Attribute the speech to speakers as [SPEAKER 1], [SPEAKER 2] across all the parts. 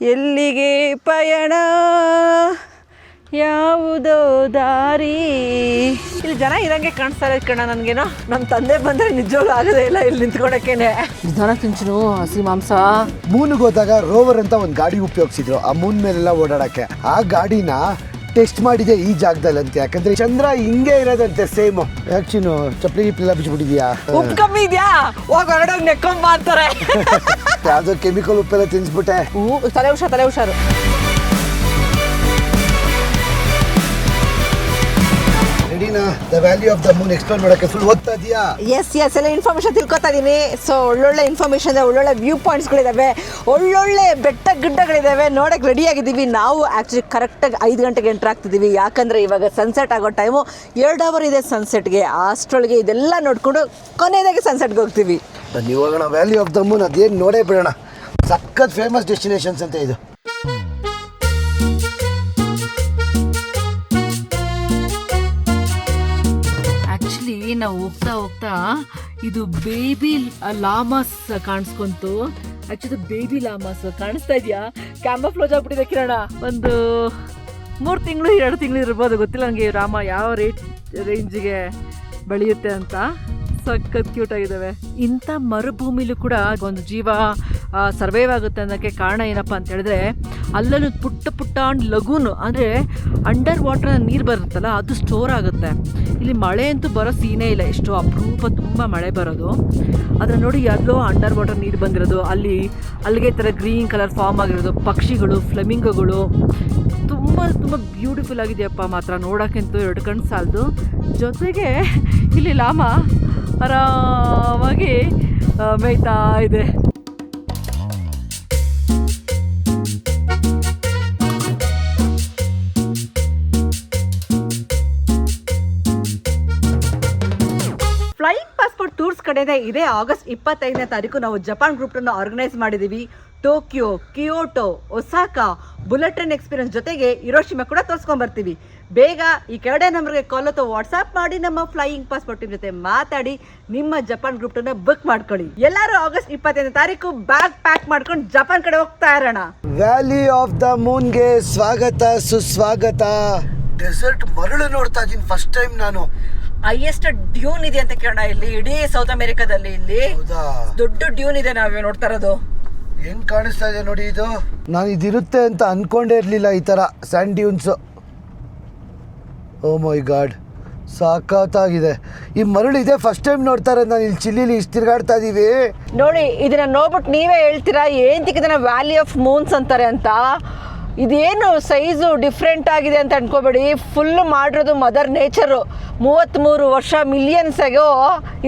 [SPEAKER 1] ಎಲ್ಲಿಗೆ ಪಯಣ ಯಾವುದೋ ದಾರಿ. ಇಲ್ಲಿ ಜನ ಇರಂಗೆ ಕಾಣಿಸ್ತಾರೆ ಕಣ ನನಗೇನೋ. ನಮ್ಮ ತಂದೆ ಬಂದರೆ ನಿಜವಾಗ್ಲೂ ಆಗೋದೇ ಇಲ್ಲ ಇಲ್ಲಿ ನಿಂತ್ಕೊಳಕ್ಕೇನೆ. ನಿಧಾನ ತಿಂಚು ಹಸಿ ಮಾಂಸ.
[SPEAKER 2] ಮೂನ್ಗೆ ಹೋದಾಗ ರೋವರ್ ಅಂತ ಒಂದು ಗಾಡಿ ಉಪಯೋಗಿಸಿದ್ರು ಆ ಮೂನ್ ಮೇಲೆಲ್ಲ ಓಡಾಡಕ್ಕೆ. ಆ ಗಾಡಿನ ಟೆಸ್ಟ್ ಮಾಡಿದೆ ಈ ಜಾಗದಲ್ಲಿ ಅಂತ, ಯಾಕಂದ್ರೆ ಚಂದ್ರ ಹಿಂಗೆ ಇರೋದಂತೆ ಸೇಮ್. ಯಾಕ್ಚಿನು ಚಪ್ಪಲಿ ಗಿಪ್ಲೆಲ್ಲ ಬಿಚ್ಚಿಬಿಟ್ಟಿದ್ಯಾ?
[SPEAKER 1] ಉಪ್ಪು ಕಮ್ಮಿ ಇದೆಯಾ? ಹೋಗಿ ಹೊರಡೋಗಿ ನೆಕ್ಕೊಂಬ ಅಂತಾರೆ.
[SPEAKER 2] ಯಾವುದೋ ಕೆಮಿಕಲ್ ಉಪ್ಪೆಲ್ಲ ತಿನ್ಸ್ಬಿಟ್ಟೆ.
[SPEAKER 1] ತಲೆ ಹುಷಾರು.
[SPEAKER 2] ರೆಡಿನಾ? The value of the Moon explore ಮಾಡೋಕ್ಕೆ ಫುಲ್ ಓದ್ತಾ ಇದೆಯಾ?
[SPEAKER 1] ಎಸ್ ಎಲ್ಲ ಇನ್ಫಾರ್ಮೇಷನ್ ತಿಳ್ಕೊತಾ ಇದ್ದೀನಿ. ಸೊ ಒಳ್ಳೊಳ್ಳೆ ಇನ್ಫಾರ್ಮೇಷನ್ ಇದೆ, ಒಳ್ಳೊಳ್ಳೆ ವ್ಯೂ ಪಾಯಿಂಟ್ಸ್ಗಳಿದ್ದಾವೆ, ಒಳ್ಳೊಳ್ಳೆ ಬೆಟ್ಟ ಗುಡ್ಡಗಳಿದ್ದಾವೆ, ನೋಡೋಕೆ ರೆಡಿ ಆಗಿದ್ದೀವಿ. ನಾವು ಆ್ಯಕ್ಚುಲಿ ಕರೆಕ್ಟಾಗಿ 5 ಗಂಟೆಗೆ ಎಂಟ್ರ್ ಆಗ್ತಿದ್ದೀವಿ. ಯಾಕಂದರೆ ಇವಾಗ ಸನ್ಸೆಟ್ ಆಗೋ ಟೈಮು 2 ಅವರ್ ಇದೆ ಸನ್ಸೆಟ್ಗೆ. ಅಷ್ಟರೊಳಗೆ ಇದೆಲ್ಲ ನೋಡಿಕೊಂಡು ಕೊನೆಯದಾಗಿ ಸನ್ಸೆಟ್ಗೆ ಹೋಗ್ತೀವಿ.
[SPEAKER 2] ನೀವು ಹೋಗೋಣ ವ್ಯಾಲ್ಯೂ ಆಫ್ ದ ಮೂನ್, ಅದೇನು ನೋಡೇ ಬಿಡೋಣ. ಸಖತ್ ಫೇಮಸ್ ಡೆಸ್ಟಿನೇಷನ್ಸ್ ಅಂತ ಇದು.
[SPEAKER 1] ನಾವು ಹೋಗ್ತಾ ಇದು ಬೇಬಿ ಲಾಮಾಸ್ ಕಾಣಿಸ್ಕೊಂತು. ಆಕ್ಚುಲಿ ಬೇಬಿ ಲಾಮಾಸ್ ಕಾಣಿಸ್ತಾ ಇದೆಯಾ? ಕ್ಯಾಮಫ್ಲೋಜ್ ಆಗ್ಬಿಟ್ಟಿದೆ ಕಿರಣ. ಒಂದು 3 ತಿಂಗಳು 2 ತಿಂಗಳು ಇರ್ಬೋದು, ಗೊತ್ತಿಲ್ಲ ನನಗೆ ರಾಮ ಯಾವ ರೇಂಜಿಗೆ ಬೆಳೆಯುತ್ತೆ ಅಂತ. ಸಖತ್ ಕ್ಯೂಟ್ ಆಗಿದ್ದಾವೆ. ಇಂಥ ಮರುಭೂಮಿಲೂ ಕೂಡ ಒಂದು ಜೀವ ಸರ್ವೈವ್ ಆಗುತ್ತೆ ಅನ್ನೋಕ್ಕೆ ಕಾರಣ ಏನಪ್ಪ ಅಂತ ಹೇಳಿದ್ರೆ, ಅಲ್ಲೂ ಪುಟ್ಟ ಲಗೂನು ಅಂದರೆ ಅಂಡರ್ ವಾಟರ್ ನೀರು ಬರುತ್ತಲ್ಲ, ಅದು ಸ್ಟೋರ್ ಆಗುತ್ತೆ. ಇಲ್ಲಿ ಮಳೆ ಅಂತೂ ಬರೋ ಸೀನೇ ಇಲ್ಲ, ಎಷ್ಟು ಅಪರೂಪ ತುಂಬ ಮಳೆ ಬರೋದು. ಅದನ್ನು ನೋಡಿ ಎಲ್ಲೋ ಅಂಡರ್ ವಾಟರ್ ನೀರು ಬಂದಿರೋದು, ಅಲ್ಲಿಗೆ ಥರ ಗ್ರೀನ್ ಕಲರ್ ಫಾರ್ಮ್ ಆಗಿರೋದು, ಪಕ್ಷಿಗಳು, ಫ್ಲೆಮಿಂಗೋಗಳು ತುಂಬ ಬ್ಯೂಟಿಫುಲ್ ಆಗಿದೆಯಪ್ಪ. ಮಾತ್ರ ನೋಡೋಕ್ಕಂತೂ 2 ಕಣ್ಣು ಸಾಲದು. ಜೊತೆಗೆ ಇಲ್ಲಿ ಲಾಮ ಆರಾಮಾಗಿ ಮೇಯ್ತಾ ಇದೆ. ಫ್ಲೈಯಿಂಗ್ ಪಾಸ್ಪೋರ್ಟ್ ಟೂರ್ಸ್ ಕಡೆಯಿಂದ ಇದೇ ಆಗಸ್ಟ್ 25ನೇ ತಾರೀಕು ನಾವು ಜಪಾನ್ ಗ್ರೂಪ್ನ ಆರ್ಗನೈಸ್ ಮಾಡಿದ್ದೀವಿ. Tokyo, Kyoto, Osaka, bullet train experience ಜೊತೆಗೆ ಹಿರೋಶಿಮಾ ಕೂಡ ತೋರಿಸ್ಕೊಂಡ್ಬರ್ತೀವಿ. ಬೇಗ ಈ ಕೆಳಗಡೆ ನಂಬರ್ಗೆ ಕಾಲ್ ಅಥವಾ ವಾಟ್ಸಾಪ್ ಮಾಡಿ ನಮ್ಮ ಫ್ಲೈಯಿಂಗ್ ಪಾಸ್ಪೋರ್ಟ್ ಜೊತೆ ಮಾತಾಡಿ ನಿಮ್ಮ ಜಪಾನ್ ಗ್ರೂಪ್ನ ಬುಕ್ ಮಾಡ್ಕೊಳ್ಳಿ. ಎಲ್ಲರೂ ಆಗಸ್ಟ್ 25ನೇ ತಾರೀಕು ಬ್ಯಾಗ್ ಪ್ಯಾಕ್ ಮಾಡ್ಕೊಂಡು ಜಪಾನ್ ಕಡೆ ಹೋಗ್ತಾ ಇರೋಣ.
[SPEAKER 2] ವ್ಯಾಲಿ ಆಫ್ ದ ಮೂನ್ಗೆ ಸ್ವಾಗತ ಸುಸ್ವಾಗತ. ಡೆಸರ್ಟ್ ಮರಳು ನೋಡ್ತಾ ಇದ್ದೀನಿ ಫಸ್ಟ್ ಟೈಮ್ ನಾನು.
[SPEAKER 1] ಹೈಯೆಸ್ಟ್ ಡ್ಯೂನ್ ಇದೆ ಅಂತ ಕೇಳೋಣ ಇಲ್ಲಿ ಇಡೀ ಸೌತ್ ಅಮೆರಿಕಾದಲ್ಲಿ. ಇಲ್ಲಿ ದೊಡ್ಡ ಡ್ಯೂನ್ ಇದೆ, ನಾವೇ ನೋಡ್ತಾ ಇರೋದು.
[SPEAKER 2] ಹೆಂಗ್ ಕಾಣಿಸ್ತಾ ಇದೆ ನೋಡಿ ಇದು. ನಾನು ಇದಿರುತ್ತೆ ಅಂತ ಅನ್ಕೊಂಡೇ ಇರಲಿಲ್ಲ, ಈ ಥರ sand dunes. Oh my God, ಸಾಕಾಗಿದೆ. ಈ ಮರಳು ಇದೆ ಫಸ್ಟ್ ಟೈಮ್ ನೋಡ್ತಾ ಇರೋದು ನಾನು. ಇಲ್ಲಿ ಚಿಲ್ಲಿಲಿ ಇಷ್ಟು ತಿರ್ಗಾಡ್ತಾ ಇದೀವಿ
[SPEAKER 1] ನೋಡಿ. ಇದನ್ನ ನೋಡ್ಬಿಟ್ಟು ನೀವೇ ಹೇಳ್ತೀರಾ ಏನಂತಿಕ್ಕೆ ಇದನ್ನ ವ್ಯಾಲಿ ಆಫ್ ಮೂನ್ಸ್ ಅಂತಾರೆ ಅಂತ. ಇದೇನು ಸೈಜು ಡಿಫ್ರೆಂಟ್ ಆಗಿದೆ ಅಂತ ಅನ್ಕೋಬೇಡಿ. ಫುಲ್ ಮಾಡಿರೋದು ಮದರ್ ನೇಚರು. 33 ವರ್ಷ ಮಿಲಿಯನ್ಸ್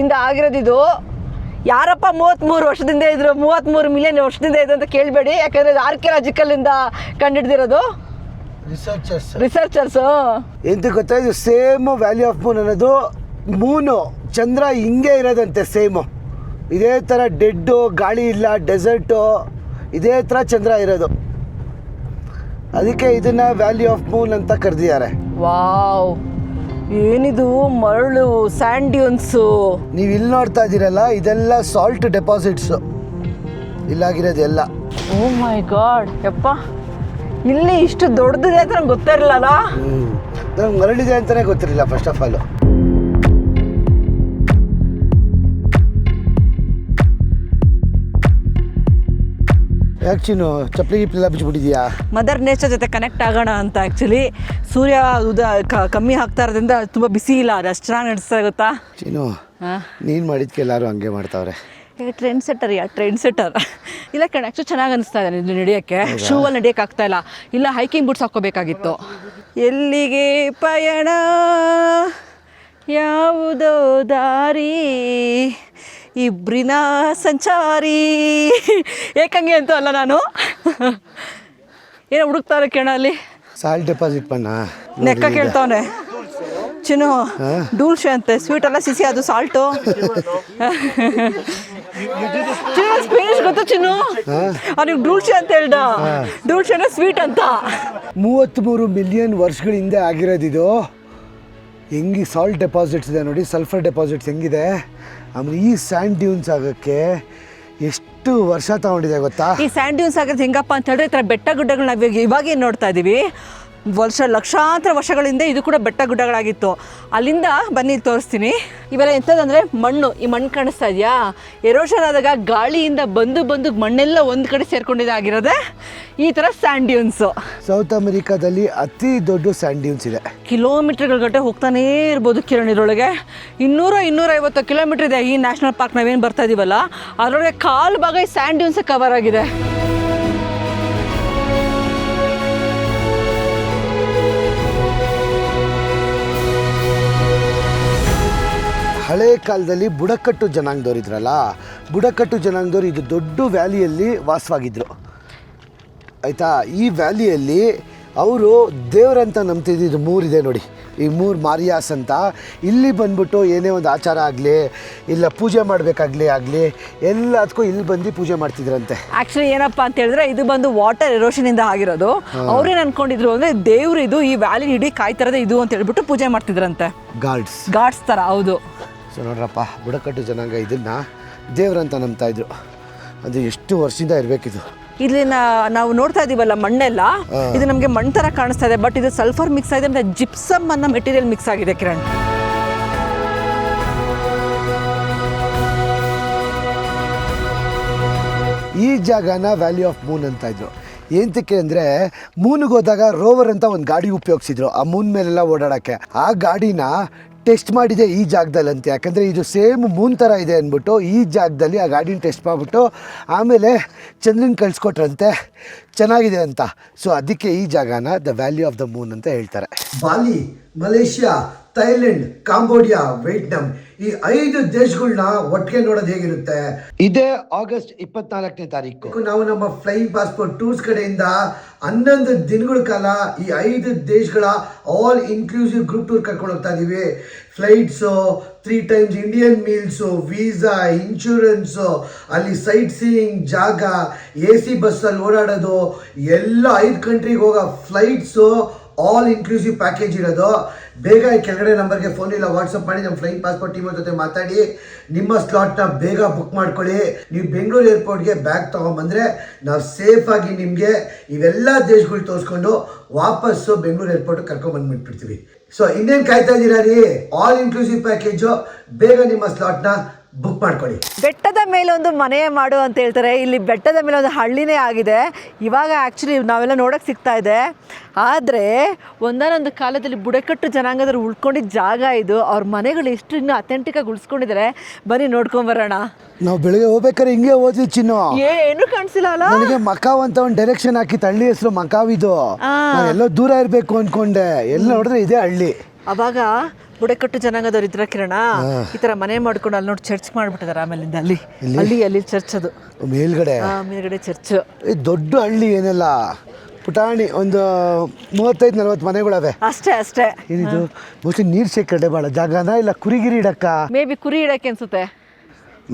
[SPEAKER 1] ಇಂದ ಆಗಿರೋದಿದು. ಯಾರಪ್ಪ 33 ವರ್ಷದಿಂದ ಇದ್ರು, 33 ಮಿಲಿಯನ್ ವರ್ಷದಿಂದ ಇದ್ರು ಅಂತ ಕೇಳಬೇಡಿ. ಯಾಕಂದರೆ ಇದು ಆರ್ಕಿಯಾಲಜಿಕಲಿಂದ ಕಂಡುಹಿಡ್ದಿರೋದು ರಿಸರ್ಚರ್ಸು.
[SPEAKER 2] ಎಂತ ಗೊತ್ತಾ, ಇದು ಸೇಮ್ ವ್ಯಾಲಿ ಆಫ್ ಮೂನ್ ಅನ್ನೋದು. ಮೂನು ಚಂದ್ರ ಹಿಂಗೆ ಇರೋದಂತೆ ಸೇಮು. ಇದೇ ಥರ ಡೆಡ್ಡು, ಗಾಳಿ ಇಲ್ಲ, ಡೆಸರ್ಟು, ಇದೇ ಥರ ಚಂದ್ರ ಇರೋದು. ಅದಕ್ಕೆ ಇದನ್ನ ವ್ಯಾಲಿ ಆಫ್ ಮೂನ್ ಅಂತ ಕರೆದಿದ್ದಾರೆ.
[SPEAKER 1] ವಾವ್, ಏನಿದು ಮರಳು, ಸ್ಯಾಂಡ್ ಡ್ಯೂನ್ಸು.
[SPEAKER 2] ನೀವು ಇಲ್ಲಿ ನೋಡ್ತಾ ಇದ್ದೀರಲ್ಲ, ಇದೆಲ್ಲ ಸಾಲ್ಟ್ ಡೆಪಾಸಿಟ್ಸು ಇಲ್ಲಾಗಿರೋದು ಎಲ್ಲ.
[SPEAKER 1] ಓ ಮೈ ಗಾಡ್, ಯಪ್ಪ, ಇಲ್ಲಿ ಇಷ್ಟು ದೊಡ್ಡದಿದೆ ಅಂತ ನಂಗೆ ಗೊತ್ತಿರಲಿಲ್ಲ.
[SPEAKER 2] ನಂಗೆ ಮರಳಿದೆ ಅಂತಲೇ ಗೊತ್ತಿರಲಿಲ್ಲ ಫಸ್ಟ್ ಆಫ್ ಆಲ್. ಯಾಕ್ಚಿನು ಚಪ್ಪಲಿ ಗಿಪ್ಲೆಲ್ಲ ಬಿಚ್ಚಿಬಿಟ್ಟಿದ್ಯಾ?
[SPEAKER 1] ಮದರ್ ನೇಚರ್ ಜೊತೆ ಕನೆಕ್ಟ್ ಆಗೋಣ ಅಂತ. ಆ್ಯಕ್ಚುಲಿ ಸೂರ್ಯ ಕಮ್ಮಿ ಆಗ್ತಾ ಇರೋದ್ರಿಂದ ತುಂಬ ಬಿಸಿ ಇಲ್ಲ, ಅದು ಅಷ್ಟು ಚೆನ್ನಾಗಿ ನಡೆಸ್ತಾ ಗೊತ್ತಾ.
[SPEAKER 2] ಚೀನು, ನೀನು ಮಾಡಿದ್ಕೆ ಎಲ್ಲರೂ ಹಂಗೆ ಮಾಡ್ತಾವ್ರೆ.
[SPEAKER 1] ಟ್ರೆಂಡ್ ಸೆಟ್ಟರ್ ಇಲ್ಲ ಕಣ. ಆ್ಯಕ್ಚುಲಿ ಚೆನ್ನಾಗಿ ಅನಿಸ್ತಾ ಇದೆ ಇದು ನಡೆಯೋಕ್ಕೆ. ಶೂವಲ್ಲಿ ನಡೆಯೋಕ್ಕೆ ಆಗ್ತಾ ಇಲ್ಲ. ಇಲ್ಲ ಹೈಕಿಂಗ್ ಬೂಟ್ಸ್ ಹಾಕ್ಕೋಬೇಕಾಗಿತ್ತು. ಎಲ್ಲಿಗೆ ಪಯಣ ಯಾವುದೋ ದಾರಿ, ಇಬ್ರಿನ ಸಂಚಾರಿ. ಏಕಂಗೆ ಅಂತೂ ಅಲ್ಲ ನಾನು. ಏನೋ ಹುಡುಕ್ತಾರೆ ಕೇಳ ಅಲ್ಲಿ.
[SPEAKER 2] ಸಾಲ್ಟ್ ಡೆಪಾಸಿಟ್ ಬಣ್ಣ
[SPEAKER 1] ನೆಕ್ಕ ಕೇಳ್ತಾವನೆ. ಚಿನ್ನು ಡೂಲ್ಶೆ ಅಂತೆ, ಸ್ವೀಟ್ ಎಲ್ಲ ಸಿಸಿ, ಅದು ಸಾಲ್ಟು. ಚಿನ್ನು ಸ್ಪೇನಿಷ್ ಗೊತ್ತು ಚಿನ್ನು. ಅವ್ನಿಗೆ ಡೂಲ್ಶೆ ಅಂತ ಹೇಳ್ದ. ಡೂಲ್ಶೆನ ಸ್ವೀಟ್ ಅಂತ.
[SPEAKER 2] 33 ಮಿಲಿಯನ್ ವರ್ಷಗಳ ಹಿಂದೆ ಆಗಿರೋದಿದು. ಹೆಂಗೆ ಸಾಲ್ಟ್ ಡೆಪಾಸಿಟ್ಸ್ ಇದೆ ನೋಡಿ, ಸಲ್ಫರ್ ಡೆಪಾಸಿಟ್ಸ್ ಹೆಂಗಿದೆ. ಆಮೇಲೆ ಈ ಸ್ಯಾಂಡ್ ಡ್ಯೂನ್ಸ್ ಆಗೋಕ್ಕೆ ಎಷ್ಟು ವರ್ಷ ತಗೊಂಡಿದೆ ಗೊತ್ತಾ.
[SPEAKER 1] ಈ ಸ್ಯಾಂಡ್ ಡ್ಯೂನ್ಸ್ ಆಗಿರೋದು ಹೆಂಗಪ್ಪ ಅಂತ ಹೇಳಿದ್ರೆ ಈ ಥರ ಬೆಟ್ಟ ಗುಡ್ಡಗಳು ನಾವು ಇವಾಗೇನು ನೋಡ್ತಾ ಇದ್ದೀವಿ, ಲಕ್ಷಾಂತರ ವರ್ಷಗಳಿಂದ ಇದು ಕೂಡ ಬೆಟ್ಟ ಗುಡ್ಡಗಳಾಗಿತ್ತು. ಅಲ್ಲಿಂದ ಬನ್ನಿ ತೋರಿಸ್ತೀನಿ. ಇವೆಲ್ಲ ಎಂಥದಂದರೆ ಮಣ್ಣು, ಈ ಮಣ್ಣು ಕಾಣಿಸ್ತಾ ಇದೆಯಾ, ಎರೋಷನ್ ಆದಾಗ ಗಾಳಿಯಿಂದ ಬಂದು ಮಣ್ಣೆಲ್ಲ ಒಂದು ಕಡೆ ಸೇರ್ಕೊಂಡಿದ್ದಾಗಿರೋದೆ ಈ ಥರ ಸ್ಯಾಂಡ್ ಡ್ಯೂನ್ಸು.
[SPEAKER 2] ಸೌತ್ ಅಮೆರಿಕಾದಲ್ಲಿ ಅತಿ ದೊಡ್ಡ ಸ್ಯಾಂಡ್ ಡ್ಯೂನ್ಸ್ ಇದೆ.
[SPEAKER 1] ಕಿಲೋಮೀಟರ್ಗಳ ಗಂಟೆ ಹೋಗ್ತಾನೇ ಇರ್ಬೋದು ಕಿರಣ್. ಇದರೊಳಗೆ 200-250 ಕಿಲೋಮೀಟರ್ ಇದೆ ಈ ನ್ಯಾಷನಲ್ ಪಾರ್ಕ್ ನಾವೇನು ಬರ್ತಾ ಇದೀವಲ್ಲ, ಅದರೊಳಗೆ ಕಾಲು ಭಾಗ ಈ ಸ್ಯಾಂಡ್ ಡ್ಯೂನ್ಸ್ ಕವರ್ ಆಗಿದೆ.
[SPEAKER 2] ಹಳೆ ಕಾಲದಲ್ಲಿ ಬುಡಕಟ್ಟು ಜನಾಂಗದವ್ರು ಇದ್ರಲ್ಲ, ಬುಡಕಟ್ಟು ಜನಾಂಗದವ್ರು ಇದು ದೊಡ್ಡ ವ್ಯಾಲಿಯಲ್ಲಿ ವಾಸವಾಗಿದ್ದರು ಆಯಿತಾ. ಈ ವ್ಯಾಲಿಯಲ್ಲಿ ಅವರು ದೇವರಂತ ನಂಬ್ತಿದ್ದು, ಇದು 3 ಇದೆ ನೋಡಿ, ಈ 3 ಮಾರಿಯಾಸ್ ಅಂತ. ಇಲ್ಲಿ ಬಂದ್ಬಿಟ್ಟು ಏನೇ ಒಂದು ಆಚಾರ ಆಗಲಿ ಇಲ್ಲ ಪೂಜೆ ಮಾಡಬೇಕಾಗಲಿ ಎಲ್ಲದಕ್ಕೂ ಇಲ್ಲಿ ಬಂದು ಪೂಜೆ ಮಾಡ್ತಿದ್ರಂತೆ.
[SPEAKER 1] ಆ್ಯಕ್ಚುಲಿ ಏನಪ್ಪ ಅಂತ ಹೇಳಿದ್ರೆ ಇದು ಬಂದು ವಾಟರ್ ಎರೋಷನಿಂದ ಆಗಿರೋದು. ಅವ್ರೇನು ಅನ್ಕೊಂಡಿದ್ರು ಅಂದರೆ ದೇವ್ರು ಇದು ಈ ವ್ಯಾಲಿ ಇಡೀ ಕಾಯ್ತಿರೋದೇ ಇದು ಅಂತ ಹೇಳ್ಬಿಟ್ಟು ಪೂಜೆ ಮಾಡ್ತಿದ್ರಂತೆ. ಗಾಡ್ಸ್ ಥರ. ಹೌದು.
[SPEAKER 2] ಸೊ ನೋಡ್ರಪ್ಪ, ಬುಡಕಟ್ಟು ಜನಾಂಗ ಇದನ್ನು ದೇವ್ರಂತ ನಂಬ್ತಾ ಇದ್ರು. ಅದು ಎಷ್ಟು ವರ್ಷದಿಂದ ಇರಬೇಕಿದು.
[SPEAKER 1] ಇಲ್ಲಿ ನಾವು ನೋಡ್ತಾ ಇದೀವಲ್ಲ ಮಣ್ಣೆಲ್ಲ, ಇದು ನಮಗೆ ಮಣ್ಣು ಥರ ಕಾಣಿಸ್ತಾ ಇದೆ, ಬಟ್ ಇದು ಸಲ್ಫರ್ ಮಿಕ್ಸ್ ಆಗಿದೆ ಮತ್ತು ಜಿಪ್ಸಮ್ ಅನ್ನೋ ಮೆಟೀರಿಯಲ್ ಮಿಕ್ಸ್ ಆಗಿದೆ ಕಿರಣ್.
[SPEAKER 2] ಈ ಜಾಗನ ವ್ಯಾಲಿ ಆಫ್ ಮೂನ್ ಅಂತ ಇದ್ರು. ಏನಕ್ಕೆ ಅಂದರೆ ಮೂನ್ಗೆ ಹೋದಾಗ ರೋವರ್ ಅಂತ ಒಂದು ಗಾಡಿ ಉಪಯೋಗಿಸಿದ್ರು ಆ ಮೂನ್ ಮೇಲೆಲ್ಲ ಓಡಾಡೋಕ್ಕೆ. ಆ ಗಾಡಿನ ಟೆಸ್ಟ್ ಮಾಡಿದೆ ಈ ಜಾಗದಲ್ಲಿ ಅಂತ, ಯಾಕಂದರೆ ಇದು ಸೇಮ್ ಮೂನ್ ಥರ ಇದೆ ಅಂದ್ಬಿಟ್ಟು ಈ ಜಾಗದಲ್ಲಿ ಆ ಗಾಡಿನ ಟೆಸ್ಟ್ ಮಾಡಿಬಿಟ್ಟು ಆಮೇಲೆ ಚಂದ್ರನ ಕಳಿಸ್ಕೊಟ್ರಂತೆ ಚೆನ್ನಾಗಿದೆ ಅಂತ. ಸೊ ಅದಕ್ಕೆ ಈ ಜಾಗನ the valley of the Moon ಅಂತ ಹೇಳ್ತಾರೆ. ಬಾಲಿ, ಮಲೇಷ್ಯಾ, ಥೈಲ್ಯಾಂಡ್, ಕಾಂಬೋಡಿಯಾ, ವಿಯೆಟ್ನಾಂ ಈ 5 ದೇಶಗಳನ್ನ ಒಟ್ಟಿಗೆ ನೋಡೋದು ಹೇಗಿರುತ್ತೆ. ಇದೇ ಆಗಸ್ಟ್ 24ನೇ ತಾರೀಕು ನಾವು ನಮ್ಮ ಫ್ಲೈಯಿಂಗ್ ಪಾಸ್ಪೋರ್ಟ್ ಟೂರ್ಸ್ ಕಡೆಯಿಂದ 11 ದಿನಗಳ ಕಾಲ ಈ 5 ದೇಶಗಳ ಆಲ್ ಇನ್ಕ್ಲೂಸಿವ್ ಗ್ರೂಪ್ ಟೂರ್ ಕರ್ಕೊಂಡು ಹೋಗ್ತಾ ಇದೀವಿ. Flights, 3 times Indian meals, visa, insurance, ಅಲ್ಲಿ ಸೈಟ್ ಸೀಯಿಂಗ್ ಜಾಗ, AC ಬಸ್ಸಲ್ಲಿ ಓಡಾಡೋದು ಎಲ್ಲ 5 ಕಂಟ್ರಿಗೆ ಹೋಗೋ ಫ್ಲೈಟ್ಸು ಆಲ್ ಇನ್ಕ್ಲೂಸಿವ್ ಪ್ಯಾಕೇಜ್ ಇರೋದು. ಬೇಗ ಈ ಕೆಳಗಡೆ ನಂಬರ್ಗೆ ಫೋನ್ ಇಲ್ಲ ವಾಟ್ಸಪ್ ಮಾಡಿ ನಮ್ಮ ಫ್ಲೈಯಿಂಗ್ ಪಾಸ್ಪೋರ್ಟ್ ಟೀಮ್ ಜೊತೆ ಮಾತಾಡಿ ನಿಮ್ಮ ಸ್ಲಾಟ್ನ ಬೇಗ ಬುಕ್ ಮಾಡ್ಕೊಳ್ಳಿ. ನೀವು ಬೆಂಗಳೂರು ಏರ್ಪೋರ್ಟ್ಗೆ ಬ್ಯಾಗ್ ತೊಗೊಂಬಂದರೆ ನಾವು ಸೇಫಾಗಿ ನಿಮಗೆ ಇವೆಲ್ಲ ದೇಶಗಳು ತೋರಿಸ್ಕೊಂಡು ವಾಪಸ್ಸು ಬೆಂಗಳೂರು ಏರ್ಪೋರ್ಟ್ಗೆ ಕರ್ಕೊಂಡ್ಬಂದ್ಬಿಟ್ಬಿಡ್ತೀವಿ. ಸೊ ಇನ್ನೇನು ಕಾಯ್ತಾ ಇದ್ದೀರಾ ರೀ, ಆಲ್ ಇನ್ಕ್ಲೂಸಿವ್ ಪ್ಯಾಕೇಜು, ಬೇಗ ನಿಮ್ಮ ಸ್ಲಾಟ್ನ ಬುಕ್ ಮಾಡ್ಕೊಳ್ಳಿ.
[SPEAKER 1] ಬೆಟ್ಟದ ಮೇಲೆ ಒಂದು ಮನೆ ಮಾಡು ಅಂತ ಹೇಳ್ತಾರೆ. ಇಲ್ಲಿ ಬೆಟ್ಟದ ಮೇಲೆ ಒಂದು ಹಳ್ಳಿನೇ ಆಗಿದೆ ಇವಾಗ. ಆ್ಯಕ್ಚುಲಿ ನಾವೆಲ್ಲ ನೋಡೋಕ್ಕೆ ಸಿಗ್ತಾ ಇದೆ. ಆದರೆ ಒಂದಾನೊಂದು ಕಾಲದಲ್ಲಿ ಬುಡಕಟ್ಟು ಜನಾಂಗದವ್ರು ಉಳ್ಕೊಂಡಿದ್ದ ಜಾಗ ಇದು. ಅವ್ರ ಮನೆಗಳು ಎಷ್ಟು ಇನ್ನೂ ಅಥೆಂಟಿಕಾಗಿ ಉಳಿಸ್ಕೊಂಡಿದ್ದಾರೆ. ಬನ್ನಿ ನೋಡ್ಕೊಂಬರೋಣ.
[SPEAKER 2] ನಾವು ಬೆಳಗ್ಗೆ ಹೋಗ್ಬೇಕಾದ್ರೆ ಹಿಂಗೆ ಹೋದ್ವಿ ಚಿನ್ನು,
[SPEAKER 1] ಏನು ಕಾಣಿಸಿಲ್ಲ ಅಲ್ಲ.
[SPEAKER 2] ನನಗೆ ಮಕಾವ್ ಅಂತ ಒಂದು ಡೈರೆಕ್ಷನ್ ಹಾಕಿತ್ತು, ಹಳ್ಳಿ ಹೆಸರು ಮಕಾವ್. ಇದು ನಾನು ಎಲ್ಲೋ ದೂರ ಇರಬೇಕು ಅಂದ್ಕೊಂಡೆ, ಎಲ್ಲ ನೋಡಿದ್ರೆ ಇದೇ ಹಳ್ಳಿ.
[SPEAKER 1] ಅವಾಗ ಬುಡಕಟ್ಟು ಜನಾಂಗದವ್ರು ಇದ್ರ ಕಿರಣ ಈ ಥರ ಮನೆ ಮಾಡ್ಕೊಂಡು ಅಲ್ಲಿ ನೋಡಿ ಚರ್ಚ್ ಮಾಡಿಬಿಟ್ಟಿದ್ದಾರೆ. ಆಮೇಲೆ ಅಲ್ಲಿ ಚರ್ಚ್, ಅದು ಮೇಲ್ಗಡೆ ಚರ್ಚ್.
[SPEAKER 2] ದೊಡ್ಡ ಹಳ್ಳಿ ಏನೆಲ್ಲ ಪುಟಾಣಿ, ಒಂದು 35-40 ಮನೆಗಳವೆ
[SPEAKER 1] ಅಷ್ಟೇ.
[SPEAKER 2] ಏನಿದು ಮೋಸ್ಟ್ಲಿ ನೀರು ಶೇಖರಣೆ ಭಾಳ ಜಾಗನ ಇಲ್ಲ ಕುರಿಗಿರಿ ಇಡಕ್ಕ,
[SPEAKER 1] ಮೇ ಬಿ ಕುರಿ ಇಡಕ್ಕೆ ಅನ್ಸುತ್ತೆ.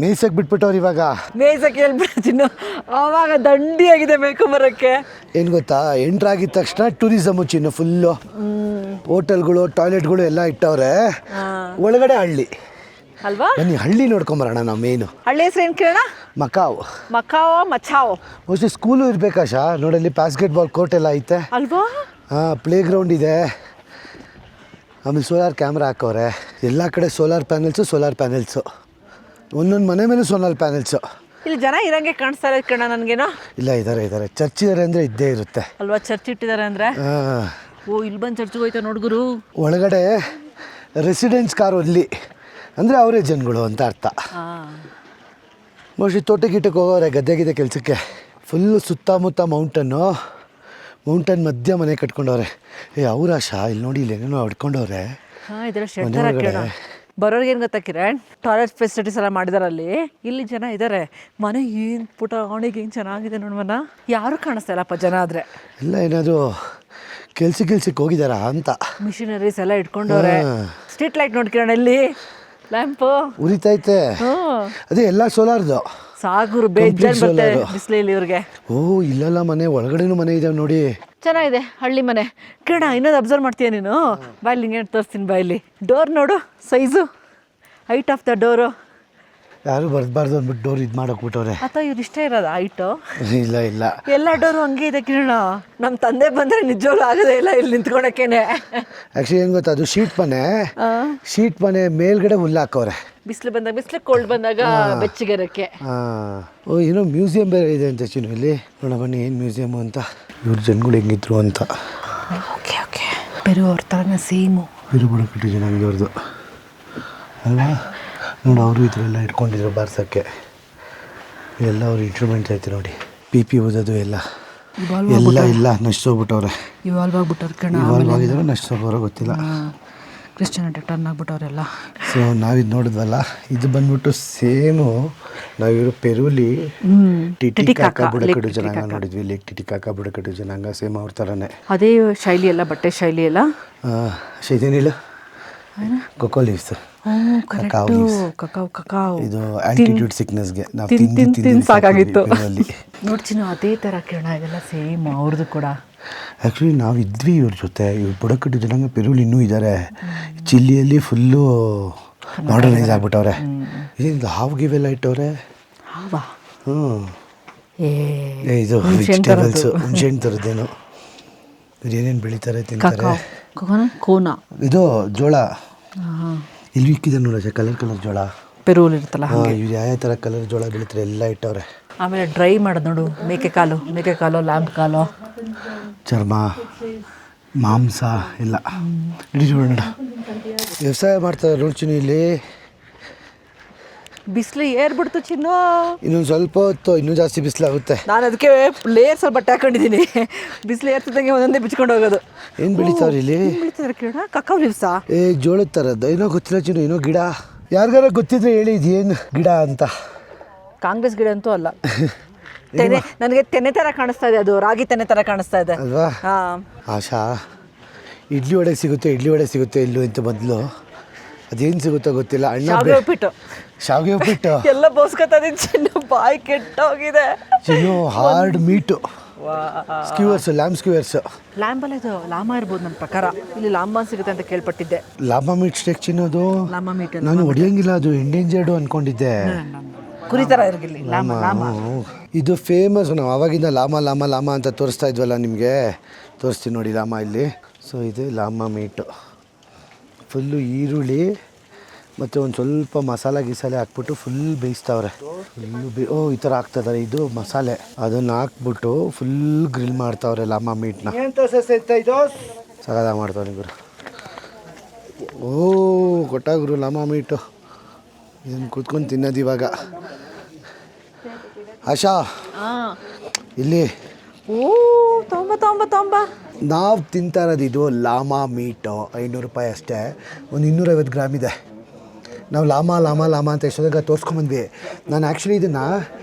[SPEAKER 2] ಮೇಯ್ಸಕ್ಕೆ ಬಿಟ್ಬಿಟ್ಟವ್ರು ಇವಾಗ.
[SPEAKER 1] ಮೇಯ್ಸಕ್ಕೆ ಹೇಳ್ಬಿಡ್ತೀನಿ, ಆವಾಗ ದಂಡಿಯಾಗಿದೆ ಮೇಯ್ಕೊಂಬರಕ್ಕೆ.
[SPEAKER 2] ಏನು ಗೊತ್ತಾ, ಎಂಟ್ರಾಗಿದ್ದ ತಕ್ಷಣ ಟೂರಿಸಮು ಚಿನ್ನು ಫುಲ್ಲು, ಹೋಟೆಲ್ಗಳು, ಟಾಯ್ಲೆಟ್ಗಳು ಎಲ್ಲ ಇಟ್ಟವ್ರೆ. ಒಳಗಡೆ ಹಳ್ಳಿ
[SPEAKER 1] ಅಲ್ವಾ.
[SPEAKER 2] ಬನ್ನಿ ಹಳ್ಳಿ ನೋಡ್ಕೊಂಬರೋಣ. ನಾವು ಮೇಯ್ನು
[SPEAKER 1] ಹಳ್ಳಿ ಹೆಸರು ಏನು ಕೇಳೋಣ? ಮಚಾವ್.
[SPEAKER 2] ಮೋಸ್ಟ್ಲಿ ಸ್ಕೂಲು ಇರಬೇಕಾಶ. ನೋಡಲ್ಲಿ ಬಾಸ್ಕೆಟ್ಬಾಲ್ ಕೋರ್ಟ್ ಎಲ್ಲ ಐತೆ
[SPEAKER 1] ಅಲ್ವಾ.
[SPEAKER 2] ಪ್ಲೇ ಗ್ರೌಂಡ್ ಇದೆ. ಆಮೇಲೆ ಸೋಲಾರ್ ಕ್ಯಾಮ್ರಾ ಹಾಕವ್ರೆ. ಎಲ್ಲ ಕಡೆ ಸೋಲಾರ್ ಪ್ಯಾನೆಲ್ಸು, ಒಂದೊಂದು ಮನೆ ಮೇಲೆ ಸೋಲಾರ್ ಪ್ಯಾನೆಲ್ಸು.
[SPEAKER 1] ಇಲ್ಲಿ ಜನ ಇರಂಗೆ ಕಾಣಿಸ್ತಾ ಇಲ್ಲ ಕಣ ನನಗೇನೋ.
[SPEAKER 2] ಇಲ್ಲ, ಇದ್ದಾರೆ. ಚರ್ಚ್ ಇದ್ದಾರೆ ಅಂದರೆ ಇದ್ದೇ ಇರುತ್ತೆ
[SPEAKER 1] ಅಲ್ವಾ. ಚರ್ಚ್ ಇಟ್ಟಿದ್ದಾರೆ ಅಂದರೆ ಓ ಇಲ್ಲಿ ಬಂದು ಚರ್ಚ್ಗೆ ಹೋಯ್ತಾ ನೋಡ್ಗುರು.
[SPEAKER 2] ಒಳಗಡೆ ರೆಸಿಡೆನ್ಸ್ ಕಾರು ಅಲ್ಲಿ ಅಂದರೆ ಅವರೇ ಜನಗಳು ಅಂತ ಅರ್ಥ. ಮೋಸ್ಟ್ಲಿ ತೋಟಕ್ಕೆ ಹೋಗೋರೆ, ಗದ್ದೆ ಕೆಲಸಕ್ಕೆ. ಫುಲ್ಲು ಸುತ್ತಮುತ್ತ ಮೌಂಟನ್ ಮಧ್ಯ ಮನೆ ಕಟ್ಕೊಂಡವ್ರೆ. ಅವರಾಶಾ ಇಲ್ಲಿ ನೋಡಿ, ಇಲ್ಲಿ ಏನೇನೋ ಹೊಡ್ಕೊಂಡವ್ರೆ.
[SPEAKER 1] ಬರೋರಿಗೆ ಏನು ಗೊತ್ತಾ ಕಿರಣ್, ಟಾಯ್ಲೆಟ್ ಫೆಸಿಲಿಟೀಸ್ ಎಲ್ಲ ಮಾಡಿದಾರೆ ಅಲ್ಲಿ. ಇಲ್ಲಿ ಜನ ಇದ್ದಾರೆ. ಮನೆ ಏನು ಪುಟಾಣಿಗೆ ಏನು ಚೆನ್ನಾಗಿದೆ ನೋಡ್ಮನ. ಯಾರು ಕಾಣಿಸ್ತಾ ಇಲ್ಲಪ್ಪ ಜನ. ಆದರೆ
[SPEAKER 2] ಎಲ್ಲ ಏನಾದರೂ ಕೆಲ್ಸಕ್ಕೆ ಹೋಗಿದಾರಾ ಅಂತ.
[SPEAKER 1] ಮಿಷಿನರೀಸ್ ಎಲ್ಲ ಇಟ್ಕೊಂಡವ್ರೆ. ಸ್ಟ್ರೀಟ್ ಲೈಟ್ ನೋಡಿ ಕಿರಣ್, ಇಲ್ಲಿ ಲ್ಯಾಂಪು
[SPEAKER 2] ಉರಿತೈತೆ. ಅದೇ ಎಲ್ಲ ಸೋಲಾರ್ದು.
[SPEAKER 1] ಸಾಗೂರು ಬೇಜಾನ್ ಬರ್ತಾರೆ ಬಿಸಿಲಲ್ಲಿ ಇವ್ರಿಗೆ.
[SPEAKER 2] ಇಲ್ಲೆಲ್ಲ ಮನೆ ಒಳಗಡೆನೂ ಮನೆ ಇದಾವೆ ನೋಡಿ.
[SPEAKER 1] ಚೆನ್ನಾಗಿದೆ ಹಳ್ಳಿ ಮನೆ. ಕಿರಣ ಇನ್ನೊಂದು ಅಬ್ಸರ್ವ್ ಮಾಡ್ತೀಯ ನೀನು? ಬಾಯಲ್ಲಿ ಹಿಂಗೆ ತೋರಿಸ್ತೀನಿ. ಬಾಯಲ್ಲಿ ಡೋರ್ ನೋಡು, size, height of the door
[SPEAKER 2] ಯಾರು ಬರಬಾರ್ದು ಅಂದ್ಬಿಟ್ಟು ಡೋರ್ ಇದು ಮಾಡೋಕ್ಬಿಟ್ಟವ್ರೆ.
[SPEAKER 1] ಅಥವಾ ಇವ್ರು ಇಷ್ಟೇ ಇರೋದು ಹೈಟು?
[SPEAKER 2] ಇಲ್ಲ ಇಲ್ಲ,
[SPEAKER 1] ಎಲ್ಲ ಡೋರು ಹಂಗೆ ಇದೆ ಕಿರಣ. ನಮ್ಮ ತಂದೆ ಬಂದರೆ ನಿಜವಾಗ್ಲೂ ಆಗೋದೇ ಇಲ್ಲ ಇಲ್ಲಿ ನಿಂತ್ಕೊಳಕ್ಕೇನೆ.
[SPEAKER 2] ಆ್ಯಕ್ಚುಲಿ ಏನು ಗೊತ್ತಾ, ಅದು ಶೀಟ್ ಮನೆ ಮೇಲ್ಗಡೆ ಹುಲ್ಲು ಹಾಕವ್ರೆ.
[SPEAKER 1] ಬಿಸಿಲು ಬಂದಾಗ, ಬಿಸಿಲು ಕೋಲ್ಡ್ ಬಂದಾಗ ಬೆಚ್ಚಗಿರಕ್ಕೆ.
[SPEAKER 2] ಓ, ಏನೋ ಮ್ಯೂಸಿಯಂ ಬೇರೆ ಇದೆ ಅಂತ ಚಿನ್ನು ಇಲ್ಲಿ. ನೋಡ ಬನ್ನಿ ಏನು ಮ್ಯೂಸಿಯಮು ಅಂತ, ಇವ್ರ ಜನಗಳು ಹೆಂಗಿದ್ರು ಅಂತ.
[SPEAKER 1] ಓಕೆ ಓಕೆ, ಪೆರು ಅವ್ರ ಥರನೇ ಸೇಮು.
[SPEAKER 2] ಬುಡಕಟ್ಟು ಜನಾಂಗ ಅವ್ರದ್ದು ಅಲ್ವಾ? ನೋಡಿ, ಅವರು ಈ ಥರ ಎಲ್ಲ ಇಟ್ಕೊಂಡಿದ್ರು ಬಾರ್ಸೋಕ್ಕೆ. ಎಲ್ಲ ಅವ್ರ ಇನ್ಸ್ಟ್ರೂಮೆಂಟ್ಸ್ ಐತೆ ನೋಡಿ, ಪಿ ಓದೋದು ಎಲ್ಲ ಇಲ್ಲ ನಷ್ಟೋಗ್ಬಿಟ್ಟವ್ರೆ.
[SPEAKER 1] ಇವಾಲ್ವ್ ಆಗ್ಬಿಟ್ಟವ್ರೆ
[SPEAKER 2] ಇವಾಲ್ವ್ ಆಗಿದ್ರು ನಷ್ಟೋಗೋರೋ ಗೊತ್ತಿಲ್ಲ.
[SPEAKER 1] ಕ್ರಿಶ್ಚಿಯಾನಿಟಿ ಟರ್ನ್ ಆಗ್ಬಿಟ್ಟವ್ರೆಲ್ಲ.
[SPEAKER 2] ಸೊ ನಾವಿದು ನೋಡಿದ್ವಲ್ಲ, ಇದು ಬಂದ್ಬಿಟ್ಟು ಸೇಮು ನಾವಿರೋ ಪೆರುಲಿ ಟಿಟಿಕಾಕ ಬುಡಕಟ್ಟು ಜನಾಂಗ ನೋಡಿದ್ವಿ. ಲೇಕ್ ಟಿಟಿಕಾಕ ಬುಡಕಟ್ಟು ಜನಾಂಗ ಸೇಮ್ ಅವ್ರ ಥರನೇ
[SPEAKER 1] ಅದೇ ಶೈಲಿ ಎಲ್ಲ, ಬಟ್ಟೆ ಶೈಲಿ ಎಲ್ಲ.
[SPEAKER 2] ಇದೇನಿಲ್ಲ, ಕೊಕೋ ಲೀವ್ಸ್,
[SPEAKER 1] ಕಕಾವ್.
[SPEAKER 2] ಇದು ಆಲ್ಟಿಟ್ಯೂಡ್ ಸಿಕ್ನೆಸ್ಗೆ ನಾವು
[SPEAKER 1] ತಿಂದು ಸಾಕಾಗಿತ್ತು. ನೋಡ್ತೀನಿ ಅದೇ ಥರ ಕಿರಣ, ಇದೆಲ್ಲ ಸೇಮ್ ಅವ್ರದ್ದು ಕೂಡ.
[SPEAKER 2] ಆ್ಯಕ್ಚುಲಿ ನಾವು ಇದ್ವಿ ಇವ್ರ ಜೊತೆ. ಇವ್ರು ಬುಡಕಟ್ಟು ಜನಾಂಗ ಪೆರುಲಿ ಇನ್ನೂ ಇದ್ದಾರೆ. ಚಿಲ್ಲಿಯಲ್ಲಿ ಫುಲ್ಲು ಮಾಡರ್ನೈಸ್ ಆಗ್ಬಿಟ್ಟವ್ರೆ. ಇದೇನು ಹಾವಿಗೆಲ್ಲ ಇಟ್ಟವ್ರೆ. ಇದು ವೆಜಿಟೇಬಲ್ಸು, ಹುಣಸೆಹಣ್ಣು ಥರದ್ದೇನು. ಇವ್ರು ಏನೇನು ಬೆಳೀತಾರೆ ತಿಂತಾರೆ. ಇದು ಜೋಳ ಇಲ್ಲಿ ಇಕ್ಕಿದೆ ನೋಡ, ಕಲರ್ ಜೋಳ
[SPEAKER 1] ಪೆರುಲ್ ಇರ್ತಲ್ಲ.
[SPEAKER 2] ಇವ್ರು ಯಾವ ಥರ ಕಲರ್ ಜೋಳ ಬೆಳೀತಾರೆ ಎಲ್ಲ ಇಟ್ಟವ್ರೆ.
[SPEAKER 1] ಆಮೇಲೆ ಡ್ರೈ ಮಾಡೋದು ನೋಡು, ಮೇಕೆ ಕಾಲು, ಲ್ಯಾಂಪ್ ಕಾಲು,
[SPEAKER 2] ಚರ್ಮ, ಮಾಂಸ ಎಲ್ಲ ನೋಡೋಣ. ವ್ಯವಸಾಯ ಮಾಡ್ತಾರೆ ನೋಡ್ತೀನಿ ಇಲ್ಲಿ.
[SPEAKER 1] ಬಿಸಿಲು ಏರ್ಬಿಡ್ತು ಚಿನ್ನು.
[SPEAKER 2] ಇನ್ನೊಂದು ಸ್ವಲ್ಪ ಹೊತ್ತು ಇನ್ನೂ ಜಾಸ್ತಿ ಬಿಸಿಲಾಗುತ್ತೆ.
[SPEAKER 1] ನಾನು ಅದಕ್ಕೆ ಲೇಯರ್ ಸ್ವಲ್ಪ ಬಟ್ಟೆ ಹಾಕೊಂಡಿದ್ದೀನಿ. ಬಿಸಿಲು ಏರ್ತಿದ್ದಂಗೆ ಒಂದೊಂದೇ ಬಿಚ್ಕೊಂಡು ಹೋಗೋದು. ಏನು
[SPEAKER 2] ಬೆಳೀತಾವ್ರಿ ಇಲ್ಲಿ?
[SPEAKER 1] ಬೆಳೀತಾರೆ ಕಿರಣ, ಕಕಾವ್ ಲೀವ್ಸಾ?
[SPEAKER 2] ಜೋಳದ ಥರದ್ದು ಏನೋ ಗೊತ್ತಿಲ್ಲ ಚಿನ್ನು, ಏನೋ ಗಿಡ. ಯಾರಿಗಾರ ಗೊತ್ತಿದ್ರೆ ಹೇಳಿ ಇದೇನು ಗಿಡ ಅಂತ.
[SPEAKER 1] ಕಾಂಗ್ರೆಸ್ ಗಿಡ ಅಂತೂ ಅಲ್ಲ. ತೆನೆ, ನನಗೆ ತೆನೆ ಥರ ಕಾಣಿಸ್ತಾ ಇದೆ. ಅದು ರಾಗಿ ತೆನೆ ಥರ ಕಾಣಿಸ್ತಾ ಇದೆ
[SPEAKER 2] ಅಲ್ವಾ? ಆಶಾ, ಇಡ್ಲಿ ವಡೆ ಸಿಗುತ್ತೆ ಇಲ್ಲೂ ಅಂತ ಮೊದಲು. ಅದೇನು ಸಿಗುತ್ತೋ ಗೊತ್ತಿಲ್ಲ. ಶಾವಿಗೆ ಉಪ್ಪಿಟ್ಟು
[SPEAKER 1] ಎಲ್ಲ ಬೋಸ್ಕೊತಾ ಇದೀನಿ ಚಿನ್ನು, ಬಾಯಿ ಕೆಟ್ಟೋಗಿದೆ.
[SPEAKER 2] ಚಿನ್ನು hard meat, skewers, lamb skewers.
[SPEAKER 1] ಲ್ಯಾಂಬಲ್ಲ, ಇದು ಲಾಮ ಇರ್ಬೋದು ನನ್ನ ಪ್ರಕಾರ. ಇಲ್ಲಿ ಲಾಂಬ ಸಿಗುತ್ತೆ ಅಂತ ಕೇಳ್ಪಟ್ಟಿದ್ದೆ.
[SPEAKER 2] ಲಾಮ ಮೀಟ್ ಸ್ಟೇಕ್ ಚಿನ್ನೋದು.
[SPEAKER 1] ಲಾಮ ಮೀಟ್
[SPEAKER 2] ನಾನು ಹೊಡಿಯಂಗಿಲ್ಲ, ಅದು ಎಂಡೇಂಜರ್ಡು ಅನ್ಕೊಂಡಿದ್ದೆ.
[SPEAKER 1] ಕುರಿ ಥರ ಇರಗಿಲ್ಲ ಲಾಮ.
[SPEAKER 2] ಇದು ಫೇಮಸ್. ನಾವು ಆವಾಗಿಂದ ಲಾಮ ಅಂತ ತೋರಿಸ್ತಾ ಇದ್ವಲ್ಲ ನಿಮಗೆ, ತೋರಿಸ್ತೀನಿ ನೋಡಿ ಲಾಮ ಇಲ್ಲಿ. ಸೊ ಇದು ಲಾಮ ಮೀಟು. ಫುಲ್ಲು ಈರುಳ್ಳಿ ಮತ್ತು ಒಂದು ಸ್ವಲ್ಪ ಮಸಾಲೆ ಹಾಕ್ಬಿಟ್ಟು ಫುಲ್ ಬೇಯಿಸ್ತಾವ್ರೆ. ಫುಲ್ಲು ಈ ಥರ ಹಾಕ್ತಿದ್ದಾರೆ. ಇದು ಮಸಾಲೆ, ಅದನ್ನು ಹಾಕ್ಬಿಟ್ಟು ಫುಲ್ ಗ್ರಿಲ್ ಮಾಡ್ತಾವ್ರೆ ಲಾಮ ಮೀಟ್ನ. ಸಗದ ಮಾಡ್ತಾವ್ರೆ ಗುರು. ಕೊಟ್ಟಾಗುರು ಲಾಮ ಮೀಟು. ಇದನ್ನು ಕೂತ್ಕೊಂಡು ತಿನ್ನೋದು ಇವಾಗ. ಆಶಾ, ಇಲ್ಲಿ ನಾವು ತಿಂತಾ ಇರೋದು ಇದು ಲಾಮ ಮೀಟು. 500 ರೂಪಾಯಿ ಅಷ್ಟೇ, ಒಂದು 250 ಗ್ರಾಮ್ ಇದೆ. ನಾವು ಲಾಮ ಅಂತ ಎಷ್ಟೊತ್ತಾಗ ತೋರಿಸ್ಕೊಂಬಂದ್ವಿ. ನಾನು ಆ್ಯಕ್ಚುಲಿ ಇದನ್ನು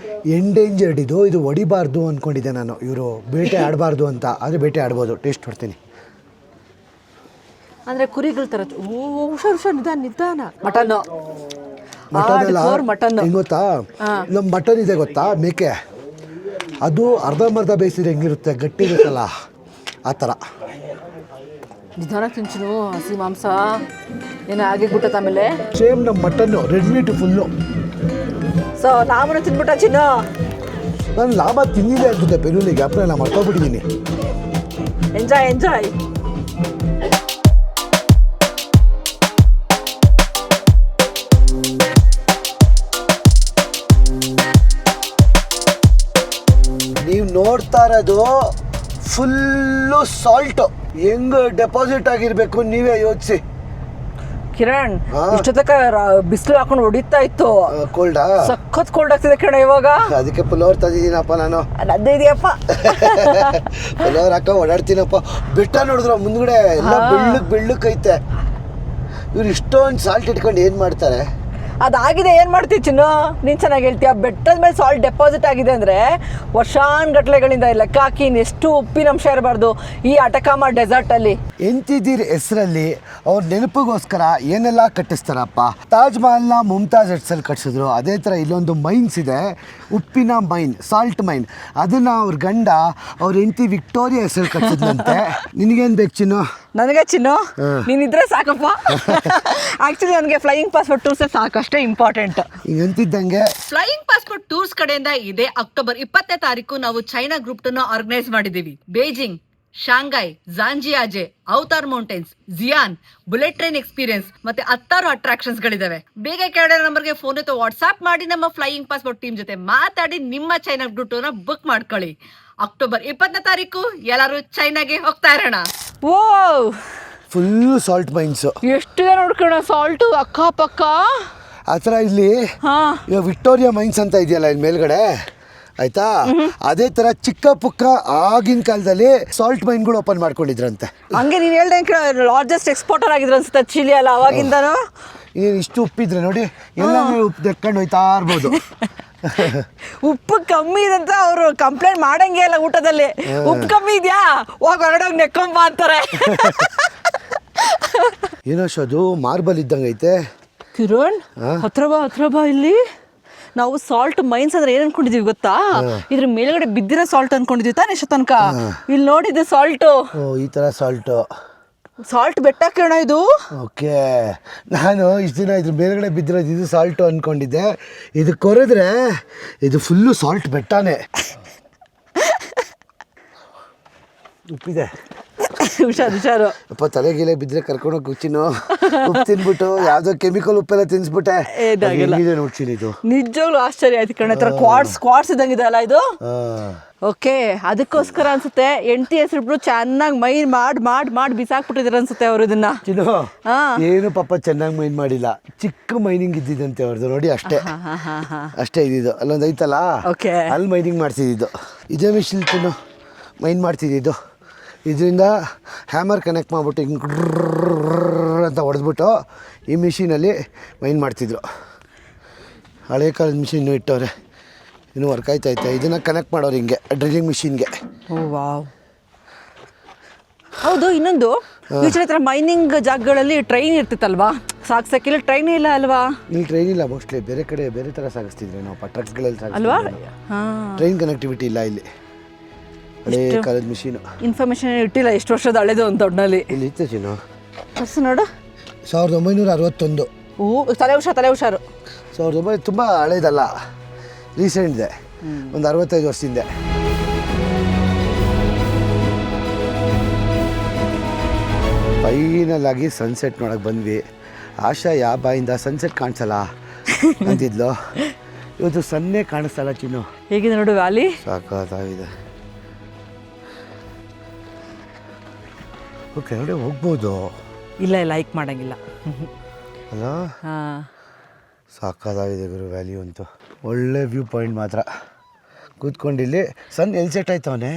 [SPEAKER 2] ಎಂಡೇಂಜರ್ಡ್ ಇದು ಹೊಡಿಬಾರ್ದು ಅಂದ್ಕೊಂಡಿದ್ದೆ ನಾನು. ಇವರು ಬೇಟೆ ಆಡಬಾರ್ದು ಅಂತ. ಆದರೆ ಬೇಟೆ ಆಡ್ಬೋದು. ಟೇಸ್ಟ್ ಹೊಡ್ತೀನಿ.
[SPEAKER 1] ಅಂದರೆ ಕುರಿಗಳ ಥರ. ಹುಷಾರು, ನಿಧಾನ. ಮಟನ್
[SPEAKER 2] ಹೆಂಗೆ ಗೊತ್ತಾ, ನಮ್ಮ ಮಟನ್ ಇದೆ ಗೊತ್ತಾ, ಮೇಕೆ, ಅದು ಅರ್ಧಂಬರ್ಧ ಬೇಯಿಸಿದ್ರೆ ಹೆಂಗಿರುತ್ತೆ, ಗಟ್ಟಿ ಇರುತ್ತಲ್ಲ ಆ ಥರ.
[SPEAKER 1] ನಿಧಾನ ತಿಂಚು, ಹಸಿ ಮಾಂಸ ಏನೋ ಆಗಿಬಿಟ್ಟತ್ತ. ಆಮೇಲೆ
[SPEAKER 2] ಸೇಮ್ ನಮ್ಮ mutton red meat full.
[SPEAKER 1] So ಲಾಮನ ತಿಂದ್ಬಿಟ್ಟ ಚಿನ್ನು.
[SPEAKER 2] ನಾನು ಲಾಭ ತಿಂದಿದೆ ಅನ್ಸುತ್ತೆ ಪೆರುಲಿಗೆ, ಅಪ್ಪ ನಾನು ಮರ್ತೋಗ್ಬಿಟ್ಟಿದ್ದೀನಿ.
[SPEAKER 1] ಎಂಜಾಯ್.
[SPEAKER 2] ನೀವು ನೋಡ್ತಾ ಇರೋದು ಫುಲ್ಲು ಸಾಲ್ಟು. ಹೆಂಗೆ ಡೆಪಾಸಿಟ್ ಆಗಿರಬೇಕು ನೀವೇ ಯೋಚಿಸಿ.
[SPEAKER 1] ಕಿರಣ್, ಇಷ್ಟೊತ್ತಕ ಬಿಸಿಲು ಹಾಕೊಂಡು ಹೊಡಿತಾ ಇತ್ತು.
[SPEAKER 2] ಕೋಲ್ಡಾ?
[SPEAKER 1] ಸಖತ್ ಕೋಲ್ಡ್ ಆಗ್ತಿದೆ ಕಿರಣ ಇವಾಗ.
[SPEAKER 2] ಅದಕ್ಕೆ ಪುಲೋರ್ ತಂದಿದ್ದೀನಪ್ಪ ನಾನು.
[SPEAKER 1] ಅದೇ ಇದೆಯಪ್ಪ,
[SPEAKER 2] ಪುಲೋರ್ ಹಾಕ ಓಡಾಡ್ತೀನಪ್ಪ. ಬೆಟ್ಟ ನೋಡಿದ್ರ ಮುಂದ್ಗಡೆ ಎಲ್ಲ ಬೆಳ್ಳಕ್ಕೈತೆ. ಇವ್ರು ಇಷ್ಟೊಂದು ಸಾಲ್ಟ್ ಇಟ್ಕೊಂಡು ಏನು ಮಾಡ್ತಾರೆ?
[SPEAKER 1] ಅದಾಗಿದೆ, ಏನು ಮಾಡ್ತೀವಿ ಚಿನ್ನು? ನೀನು ಚೆನ್ನಾಗಿ ಹೇಳ್ತೀಯ. ಬೆಟ್ಟದ ಮೇಲೆ ಸಾಲ್ಟ್ ಡೆಪಾಸಿಟ್ ಆಗಿದೆ ಅಂದರೆ ವರ್ಷಾನುಗಟ್ಲೆಗಳಿಂದ ಲೆಕ್ಕ ಹಾಕಿ ಎಷ್ಟು ಉಪ್ಪಿನಂಶ ಇರಬಾರ್ದು ಈ ಅಟಕಾಮ ಡೆಸರ್ಟಲ್ಲಿ.
[SPEAKER 2] ಎಂತಿದ್ದೀರಿ ಹೆಸರಲ್ಲಿ ಅವ್ರ ನೆನಪಿಗೋಸ್ಕರ ಏನೆಲ್ಲ ಕಟ್ಟಿಸ್ತಾರಪ್ಪ. ತಾಜ್ ಮಹಲ್ನ ಮುಮ್ತಾಜ್ ಹೆಸರಲ್ಲಿ ಕಟ್ಟಿಸಿದ್ರು. ಅದೇ ಥರ ಇಲ್ಲೊಂದು ಮೈನ್ಸ್ ಇದೆ, ಉಪ್ಪಿನ ಮೈನ್, ಸಾಲ್ಟ್ ಮೈನ್. ಅದನ್ನು ಅವ್ರ ಗಂಡ ಅವ್ರ ಹೆಂಡತಿ ವಿಕ್ಟೋರಿಯಾ ಹೆಸರಲ್ಲಿ ಕಟ್ಟಿಸಿದ್ನಂತೆ. ನಿನಗೇನು ಬೇಕು ಚಿನ್ನು?
[SPEAKER 1] ನನಗೆ ಚಿನ್ನು ನೀನಿದ್ರೆ ಸಾಕಪ್ಪ. ಆ್ಯಕ್ಚುಲಿ ನನಗೆ ಫ್ಲೈಯಿಂಗ್ ಪಾಸ್ ಟೂರ್ಸೇ ಸಾಕು
[SPEAKER 3] ಅಷ್ಟೇ ಇಂಪಾರ್ಟೆಂಟ್.
[SPEAKER 2] ಹಿಂಗಂತಿದ್ದಂಗೆ
[SPEAKER 1] ಫ್ಲೈಯಿಂಗ್ ಪಾಸ್ಪೋರ್ಟ್ ಟೂರ್ಸ್ ಕಡೆಯಿಂದ ಇದೇ ಅಕ್ಟೋಬರ್ 20ನೇ ತಾರೀಕು ನಾವು ಚೈನಾ ಗ್ರೂಪ್ 2 ಆರ್ಗನೈಸ್ ಮಾಡಿದೀವಿ. Beijing, Shanghai, Zhangjiajie, Avatar mountains, Xi'an, bullet train experience ಮತ್ತೆ 10 ಅಟ್ರಾಕ್ಷನ್ಸ್ ಗಳಿದಾವೆ. ಬೇಗ ಕೆಳಗಡೆ ನಂಬರ್ಗೆ ಫೋನ್ ಅಥವಾ ವಾಟ್ಸ್ಆಪ್ ಮಾಡಿ ನಮ್ಮ ಫ್ಲೈಯಿಂಗ್ ಪಾಸ್ಪೋರ್ಟ್ ಟೀಮ್ ಜೊತೆ ಮಾತಾಡಿ ನಿಮ್ಮ ಚೈನಾ ಗ್ರೂಪ್ 2 ಬುಕ್ ಮಾಡ್ಕೊಳ್ಳಿ. ಅಕ್ಟೋಬರ್ 20ನೇ ತಾರೀಕು ಎಲ್ಲರೂ ಚೈನಾಗೆ ಹೋಗ್ತಾ ಇರೋಣ.
[SPEAKER 3] ಓ
[SPEAKER 2] ಫುಲ್ಲು ಸಾಲ್ಟ್ ಮೈನ್ಸು.
[SPEAKER 3] ಎಷ್ಟು ನೋಡ್ಕೋಣ ಸಾಲ್ಟು ಅಕ್ಕಪಕ್ಕ.
[SPEAKER 2] ಆ ಥರ ಇಲ್ಲಿ
[SPEAKER 3] ಹಾಂ
[SPEAKER 2] ಇವಾಗ ವಿಕ್ಟೋರಿಯಾ ಮೈನ್ಸ್ ಅಂತ ಇದೆಯಲ್ಲ ಇಲ್ಲಿ ಮೇಲ್ಗಡೆ, ಆಯ್ತಾ, ಅದೇ ಥರ ಚಿಕ್ಕ ಪುಕ್ಕ ಆಗಿನ ಕಾಲದಲ್ಲಿ ಸಾಲ್ಟ್ ಮೈನ್ಗಳು ಓಪನ್ ಮಾಡ್ಕೊಂಡಿದ್ರಂತೆ.
[SPEAKER 3] ಹಂಗೆ ನೀನು ಹೇಳ್ದೆ ಲಾರ್ಜೆಸ್ಟ್ ಎಕ್ಸ್ಪೋರ್ಟರ್ ಆಗಿದ್ರು ಅನ್ಸುತ್ತೆ ಚಿಲಿ ಅಲ್ಲ ಅವಾಗಿಂದನು.
[SPEAKER 2] ಇನ್ನೇನು ಇಷ್ಟು ಉಪ್ಪಿದ್ರೆ ನೋಡಿ ಎಲ್ಲ ಉಪ್ಪು ತೆಕ್ಕೊಂಡು ಹೋಯ್ತಾ ಇರ್ಬೋದು.
[SPEAKER 3] ಉಪ್ಪು ಕಮ್ಮಿ ಇದೆ ಅಂತ ಅವರು ಕಂಪ್ಲೇಂಟ್ ಮಾಡಂಗೆ ಇಲ್ಲ ಊಟದಲ್ಲಿ. ಉಪ್ಪು ಕಮ್ಮಿ ಇದೆಯಾ ಹೋಗಿ ಹೊರಡೋಗಿ ನೆಕ್ಕೊಂಬ ಅಂತಾರೆ.
[SPEAKER 2] ಏನೋ ಅದು ಮಾರ್ಬಲ್ ಇದ್ದಂಗೆ ಐತೆ.
[SPEAKER 3] ಕಿರಣ್ ಹತ್ರ ಬಾ ಇಲ್ಲಿ. ನಾವು ಸಾಲ್ಟ್ ಮೈನ್ಸ್ ಅಂದ್ರೆ ಏನ್ ಅನ್ಕೊಂಡಿದೀವಿ ಗೊತ್ತಾ? ಇದ್ರ ಮೇಲ್ಗಡೆ ಬಿದ್ದಿರೋ ಸಾಲ್ಟ್ ಅನ್ಕೊಂಡಿದೀವಿ ತಾನೇ ಇಷ್ಟ ತನಕ. ಇಲ್ಲಿ ನೋಡಿದೆ ಸಾಲ್ಟು.
[SPEAKER 2] ಈ ಥರ ಸಾಲ್ಟು,
[SPEAKER 3] ಸಾಲ್ಟ್ ಬೆಟ್ಟ ಕೇಳ ಇದು.
[SPEAKER 2] ಓಕೆ, ನಾನು ಇಷ್ಟು ದಿನ ಇದ್ರ ಮೇಲ್ಗಡೆ ಬಿದ್ದಿರೋದು ಇದು ಸಾಲ್ಟು ಅಂದ್ಕೊಂಡಿದ್ದೆ. ಇದು ಕೊರೆದ್ರೆ ಇದು ಫುಲ್ಲು ಸಾಲ್ಟ್ ಬೆಟ್ಟನೇ. ಉಪ್ಪಿದೆ,
[SPEAKER 3] ಹುಷಾರು.
[SPEAKER 2] ಅಪ್ಪ ತಲೆಗಿಲೆ ಬಿದ್ದರೆ ಕರ್ಕೊಂಡೋಗಿ ಕುಚ್ಚಿನು ಉಪ್ಪು ತಿನ್ಬಿಟ್ಟು ಯಾವುದೋ ಕೆಮಿಕಲ್ ಉಪ್ಪೆಲ್ಲ ತಿನ್ಸ್ಬಿಟ್ಟೆ. ನೋಡ್ತೀನಿ ಇದು
[SPEAKER 3] ನಿಜವಾಗ್ಲೂ ಆಶ್ಚರ್ಯ ಆಯ್ತು ಕಣ. ಸ್ಕ್ವಾಡ್ಸ್ ಇದ್ದಂಗಿದೆ ಅಲ್ಲ ಇದು. ಓಕೆ, ಅದಕ್ಕೋಸ್ಕರ ಅನ್ಸುತ್ತೆ ಹೆಂಡತಿ ಹೆಸರು ಚೆನ್ನಾಗಿ ಮೈನ್ ಮಾಡಿ ಬಿಸಾಕ್ಬಿಟ್ಟಿದ್ರು ಅನ್ಸುತ್ತೆ ಅವ್ರು ಇದನ್ನ.
[SPEAKER 2] ಏನು ಪಾಪ ಚೆನ್ನಾಗಿ ಮೈನ್ ಮಾಡಿಲ್ಲ, ಚಿಕ್ಕ ಮೈನಿಂಗ್ ಇದ್ದಿದ್ದಂತೆ ಅವ್ರದ್ದು. ನೋಡಿ ಅಷ್ಟೇ ಇದ್ದಿದ್ದು. ಅಲ್ಲೊಂದು ಐತಲ್ಲ ಅಲ್ಲಿ ಮೈನಿಂಗ್ ಮಾಡ್ತಿದ್ದು. ಇದೇ ಮಿಷಿನ್ ಮೈನ್ ಮಾಡ್ತಿದ್ದು. ಇದರಿಂದ ಹ್ಯಾಮರ್ ಕನೆಕ್ಟ್ ಮಾಡಿಬಿಟ್ಟು ಹಿಂಗೆ ಅಂತ ಹೊಡೆದ್ಬಿಟ್ಟು ಈ ಮಿಷಿನಲ್ಲಿ ಮೈನ್ ಮಾಡ್ತಿದ್ರು. ಹಳೆ ಕಾಲದ ಮಿಷಿನ್ನು ಇಟ್ಟವ್ರೆ, ಇನ್ನೂ ವರ್ಕ್ ಆಯ್ತೈತೆ. ಇದನ್ನು ಕನೆಕ್ಟ್ ಮಾಡೋರು ಹಿಂಗೆ ಡ್ರಿಲ್ಲಿಂಗ್ ಮಿಷಿನ್ಗೆ.
[SPEAKER 3] ಹೌದು, ಇನ್ನೊಂದು ಈ ಥರ ಮೈನಿಂಗ್ ಜಾಗಗಳಲ್ಲಿ ಟ್ರೈನ್ ಇರ್ತಿತ್ತಲ್ವಾ ಸಾಗಿಸೋಕ್ಕಿಲ್ಲ? ಟ್ರೈನ್ ಇಲ್ಲ ಅಲ್ವಾ?
[SPEAKER 2] ಇಲ್ಲಿ ಟ್ರೈನ್ ಇಲ್ಲ, ಮೋಸ್ಟ್ಲಿ ಬೇರೆ ಥರ ಸಾಗಿಸ್ತಿದ್ರೆ ನಾವು ಟ್ರಕ್ಸ್ಗಳಲ್ಲಿ
[SPEAKER 3] ಅಲ್ವಾ?
[SPEAKER 2] ಟ್ರೈನ್ ಕನೆಕ್ಟಿವಿಟಿ ಇಲ್ಲ ಇಲ್ಲಿ. ಹಳೆ ಕಾಲದ ಮಿಷಿನು.
[SPEAKER 3] ಇನ್ಫಾರ್ಮೇಶನ್ ಇಟ್ಟಿಲ್ಲ ಎಷ್ಟು ವರ್ಷದ ಹಳೆದು ಅಂತ ಒಟ್ಟಿನಲ್ಲಿ.
[SPEAKER 2] ಇಲ್ಲಿ ಇತ್ತು ಚಿನ್ನು,
[SPEAKER 3] ನೋಡು
[SPEAKER 2] 1961.
[SPEAKER 3] ತಲೆ ಹುಷಾರು.
[SPEAKER 2] 1900 ತುಂಬ ಹಳೇದಲ್ಲ, ರೀಸೆಂಟ್ ಇದೆ, ಒಂದು 65 ವರ್ಷದಿಂದ. ಫೈನಲ್ ಆಗಿ ಸನ್ಸೆಟ್ ನೋಡಕ್ಕೆ ಬಂದ್ವಿ. ಆಶಾ ಯಾವ ಬಾಯಿಂದ ಸನ್ಸೆಟ್ ಕಾಣಿಸಲ್ಲ ಅಂತಿದ್ಲು. ಇವತ್ತು ಸನ್ನೆ ಕಾಣಿಸ್ತಲ್ಲ ಚಿನ್ನು.
[SPEAKER 3] ಹೇಗಿದೆ ನೋಡು ವ್ಯಾಲಿ,
[SPEAKER 2] ಸಾಕಾಗಿದೆ. ಕೆಳಗಡೆ ಹೋಗ್ಬೋದು.
[SPEAKER 3] ಇಲ್ಲ ಲೈಕ್ ಮಾಡಂಗಿಲ್ಲ
[SPEAKER 2] ಅಲ್ಲ. ಸಾಕಾಗಿದೆ ಗುರು ವ್ಯಾಲಿ ಅಂತೂ. ಒಳ್ಳೆ ವ್ಯೂ ಪಾಯಿಂಟ್ ಮಾತ್ರ. ಕೂತ್ಕೊಂಡಿಲ್ಲಿ ಸನ್ ಎಲ್ಲಿ ಸೆಟ್ ಆಯ್ತವನೇ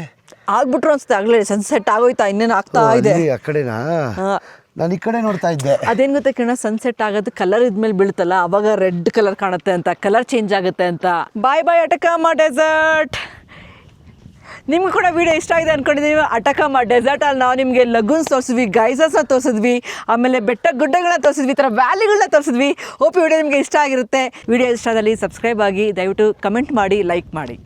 [SPEAKER 3] ಆಗ್ಬಿಟ್ರು ಅನ್ಸುತ್ತೆ. ಆಗ್ಲೇ ಸನ್ಸೆಟ್ ಆಗೋಯ್ತಾ? ಇನ್ನೇನು ಆಗ್ತಾ ಇದೆ.
[SPEAKER 2] ಆ ಕಡೆನಾ? ನಾನು ಈ ಕಡೆ ನೋಡ್ತಾ ಇದ್ದೆ.
[SPEAKER 3] ಅದೇನು ಗೊತ್ತಾ ಕಿರಣ, ಸನ್ಸೆಟ್ ಆಗೋದು ಕಲರ್ ಇದ್ಮೇಲೆ ಬೀಳುತ್ತಲ್ಲ ಅವಾಗ ರೆಡ್ ಕಲರ್ ಕಾಣುತ್ತೆ ಅಂತ, ಕಲರ್ ಚೇಂಜ್ ಆಗುತ್ತೆ ಅಂತ. ಬಾಯ್ ಅಟಕಾಮ ಡೆಸರ್ಟ್. ನಿಮ್ಗೆ ಕೂಡ ವಿಡಿಯೋ ಇಷ್ಟ ಆಗಿದೆ ಅಂದ್ಕೊಂಡಿದ್ದೀವಿ. ಅಟಕಾಮ ಡೆಸರ್ಟಲ್ಲಿ ನಾವು ನಿಮಗೆ ಲಗೂನ್ಸ್ ತೋರಿಸಿದ್ವಿ, ಗೈಸರ್ಸ್ನ ತೋರಿಸಿದ್ವಿ, ಆಮೇಲೆ ಬೆಟ್ಟ ಗುಡ್ಡಗಳನ್ನ ತೋರಿಸಿದ್ವಿ, ಈ ಥರ ವ್ಯಾಲಿಗಳನ್ನ ತೋರಿಸಿದ್ವಿ. ಹೋಪ್ ವಿಡಿಯೋ ನಿಮಗೆ ಇಷ್ಟ ಆಗಿರುತ್ತೆ. ವಿಡಿಯೋ ಇಷ್ಟ ಆದಲ್ಲಿ ಸಬ್ಸ್ಕ್ರೈಬ್ ಆಗಿ, ದಯವಿಟ್ಟು ಕಮೆಂಟ್ ಮಾಡಿ, ಲೈಕ್ ಮಾಡಿ.